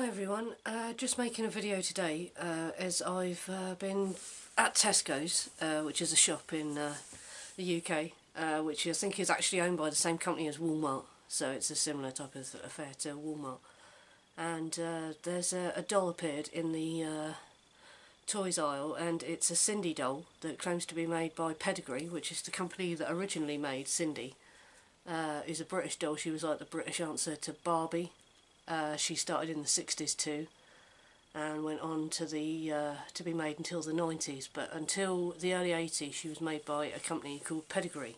Hi everyone, just making a video today as I've been at Tesco's, which is a shop in the UK, which I think is actually owned by the same company as Walmart, so it's a similar type of affair to Walmart. And there's a doll appeared in the toys aisle, and it's a Sindy doll that claims to be made by Pedigree, which is the company that originally made Sindy. Is a British doll. She was like the British answer to Barbie. She started in the 60s too, and went on to to be made until the 90s, but until the early 80s she was made by a company called Pedigree.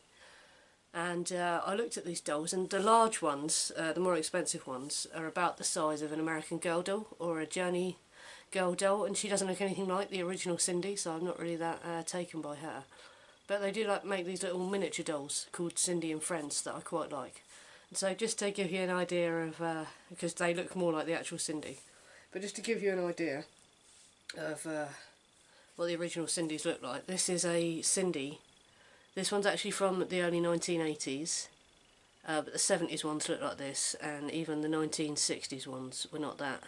And I looked at these dolls, and the large ones, the more expensive ones, are about the size of an American Girl doll or a Journey Girl doll, and she doesn't look anything like the original Sindy, so I'm not really that taken by her. But they do make these little miniature dolls called Sindy and Friends that I quite like. So just to give you an idea of, because they look more like the actual Sindy, but just to give you an idea of what the original Sindys look like. This is a Sindy. This one's actually from the early 1980s, but the 70s ones look like this, and even the 1960s ones were not that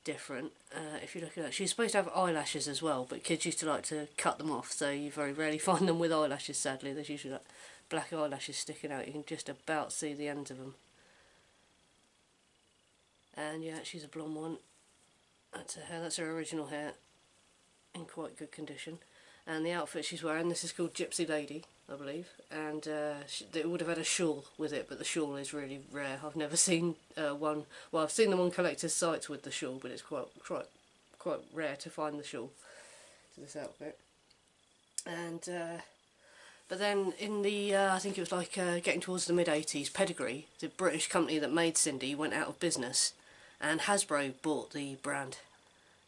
different. If you look at that, she's supposed to have eyelashes as well, but kids used to like to cut them off, so you very rarely find them with eyelashes, sadly. There's usually like black eyelashes sticking out. You can just about see the ends of them. And yeah, she's a blonde one. That's her hair. That's her original hair, in quite good condition. And the outfit she's wearing, this is called Gypsy Lady, I believe, and it would have had a shawl with it, but the shawl is really rare. I've never seen one. Well, I've seen them on collectors' sites with the shawl, but it's quite rare to find the shawl to this outfit. And but then in the I think it was like getting towards the mid-80s, Pedigree, the British company that made Sindy, went out of business, and Hasbro bought the brand.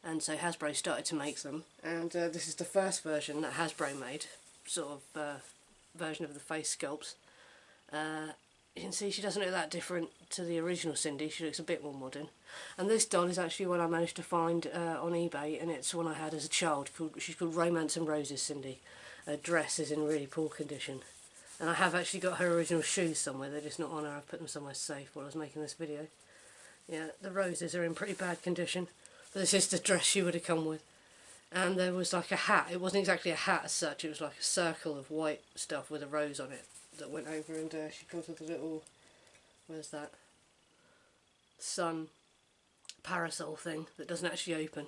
And so Hasbro started to make them, and this is the first version that Hasbro made, sort of version of the face sculpts. You can see she doesn't look that different to the original Sindy. She looks a bit more modern. And this doll is actually one I managed to find on eBay, and it's one I had as a child. She's called Romance and Roses Sindy. Her dress is in really poor condition, and I have actually got her original shoes somewhere. They're just not on her. I've put them somewhere safe while I was making this video. Yeah, the roses are in pretty bad condition. This is the dress she would have come with. And there was like a hat. It wasn't exactly a hat as such, it was like a circle of white stuff with a rose on it that went over, and she comes with a little, where's that, sun parasol thing that doesn't actually open.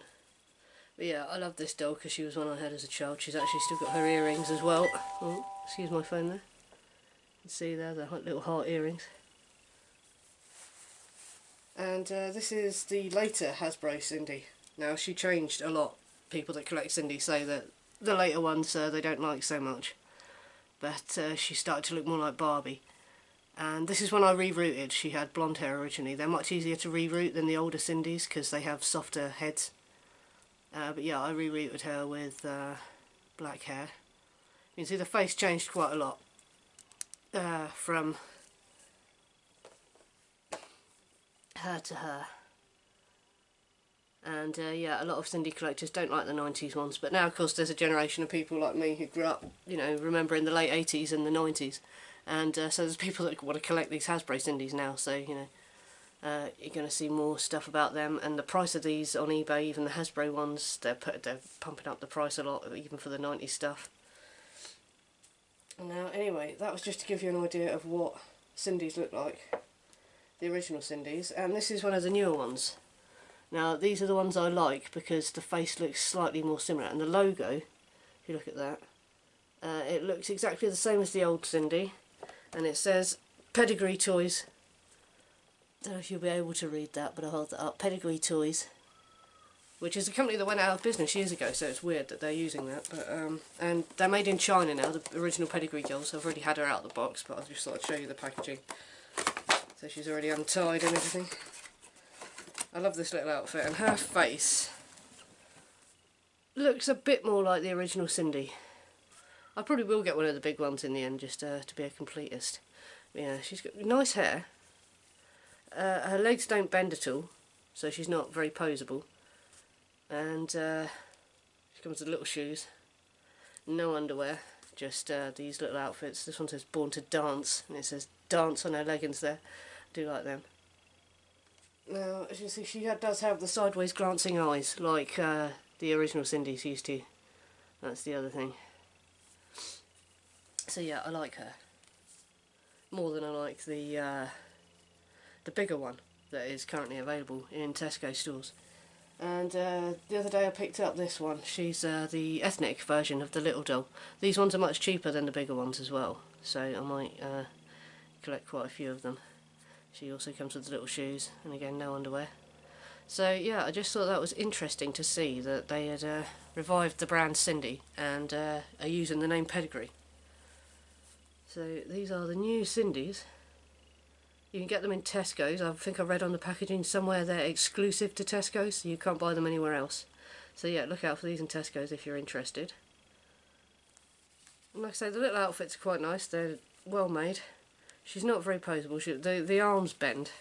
But yeah, I love this doll because she was one I had as a child. She's actually still got her earrings as well. Oh, excuse my phone there. You can see there the little heart earrings. And this is the later Hasbro Sindy. Now, she changed a lot. People that collect Sindy say that the later ones they don't like so much. But she started to look more like Barbie. And this is when I rerouted. She had blonde hair originally. They're much easier to reroute than the older Sindys because they have softer heads. But yeah, I rerouted her with black hair. You can see the face changed quite a lot from her to her. And yeah, a lot of Sindy collectors don't like the 90s ones, but now of course there's a generation of people like me who grew up, you know, remembering the late 80s and the 90s, and so there's people that want to collect these Hasbro Sindys now, so you know, you're going to see more stuff about them. And the price of these on eBay, even the Hasbro ones, they're pumping up the price a lot, even for the 90s stuff. Now anyway, that was just to give you an idea of what Sindys look like, the original Sindys, and this is one of the newer ones. Now these are the ones I like because the face looks slightly more similar, and the logo, if you look at that, it looks exactly the same as the old Sindy, and it says Pedigree Toys. Don't know if you'll be able to read that, but I'll hold that up. Pedigree Toys, which is a company that went out of business years ago, so it's weird that they're using that. But and they're made in China now, the original Pedigree dolls. I've already had her out of the box, but I just thought I'd show you the packaging. So she's already untied and everything. I love this little outfit, and her face looks a bit more like the original Sindy. I probably will get one of the big ones in the end, just to be a completist. But yeah, she's got nice hair. Her legs don't bend at all, so she's not very poseable. And she comes with little shoes, no underwear, just these little outfits. This one says Born to Dance, and it says Dance on her leggings there. I do like them. Now, as you see, she does have the sideways glancing eyes, like the original Cindy's used to. That's the other thing. So yeah, I like her more than I like the bigger one that is currently available in Tesco stores. And the other day I picked up this one. She's the ethnic version of the little doll. These ones are much cheaper than the bigger ones as well, so I might collect quite a few of them. She also comes with the little shoes, and again no underwear. So yeah, I just thought that was interesting to see that they had revived the brand Sindy and are using the name Pedigree. So these are the new Sindys. You can get them in Tesco's. I think I read on the packaging somewhere they're exclusive to Tesco's, so you can't buy them anywhere else. So yeah, look out for these in Tesco's if you're interested. And like I say, the little outfits are quite nice. They're well made. She's not very poseable. The arms bend,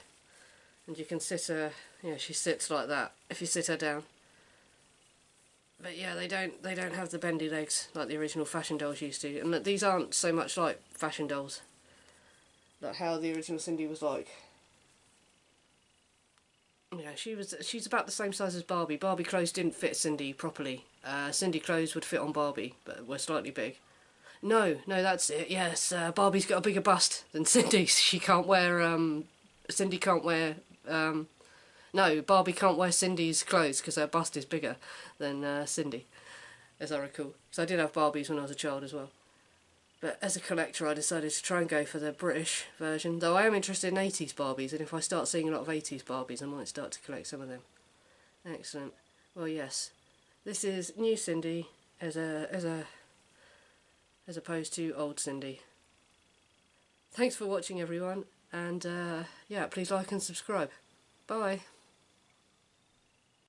and you can sit her. Yeah, she sits like that if you sit her down. But yeah, they don't have the bendy legs like the original fashion dolls used to, and these aren't so much like fashion dolls, like how the original Sindy was like. Yeah, she's about the same size as Barbie. Barbie clothes didn't fit Sindy properly. Sindy clothes would fit on Barbie, but were slightly big. No, that's it. Yes, Barbie's got a bigger bust than Cindy's. She can't wear. Sindy can't wear. No, Barbie can't wear Cindy's clothes because her bust is bigger than Sindy, as I recall. Because I did have Barbies when I was a child as well. But as a collector, I decided to try and go for the British version. Though I am interested in 80s Barbies, and if I start seeing a lot of 80s Barbies, I might start to collect some of them. Excellent. Well, yes, this is new Sindy as opposed to old Sindy. Thanks for watching, everyone, and yeah, please like and subscribe. Bye.